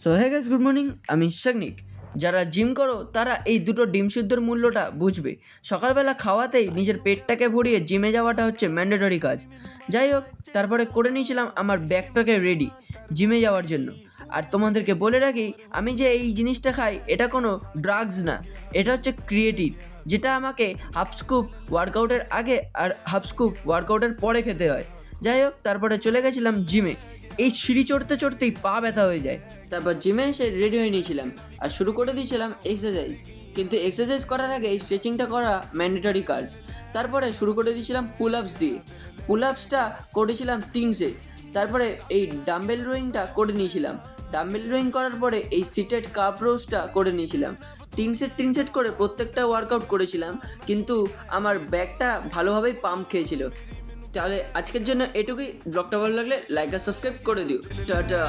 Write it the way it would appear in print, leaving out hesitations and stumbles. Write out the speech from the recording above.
So hey guys, good morning. আমি শাগনিক। যারা gym করো তারা এই দুটো ডিম সিদ্ধর মূল্যটা বুঝবে। সকালবেলা খাওয়াতেই নিজের পেটটাকে ভরিয়ে জিমে যাওয়াটা হচ্ছে ম্যান্ডেটরি কাজ। যাই হোক, তারপরে করে নিয়েছিলাম আমার ব্যাগটাকে রেডি জিমে যাওয়ার জন্য। আর তোমাদেরকে বলে রাখি, আমি যে এই জিনিসটা খাই এটা কোনো ড্রাগস না, এটা হচ্ছে ক্রিয়েটিভ, যেটা আমাকে হাফ স্কুপ ওয়ার্কআউটের আগে আর হাফ স্কুপ ওয়ার্কআউটের পরে খেতে হয়। যাই হোক, তারপরে চলে গেছিলাম জিমে। এই সিঁড়ি চড়তে চড়তেই পা ব্যথা হয়ে যায়। তারপর জিমে এসে রেডি হয়ে নিয়েছিলাম আর শুরু করে দিয়েছিলাম এক্সারসাইজ। কিন্তু এক্সারসাইজ করার আগে এই স্ট্রেচিংটা করা ম্যান্ডেটরি কাজ। তারপরে শুরু করে দিয়েছিলাম পুল আপস দিয়ে। পুল আপসটা করেছিলাম 3 সেট। তারপরে এই ডাম্বেল রোয়িংটা করে নিয়েছিলাম। ডাম্বেল রোয়িং করার পরে এই সিটেড কাপ রোজটা করে নিয়েছিলাম। 3 সেট করে প্রত্যেকটা ওয়ার্কআউট করেছিলাম, কিন্তু আমার ব্যাকটা ভালোভাবেই পাম্প খেয়েছিল। তাহলে আজকের জন্য এটুকুই। ব্লগটা ভালো লাগলে লাইক আর সাবস্ক্রাইব করে দিও। টাটা।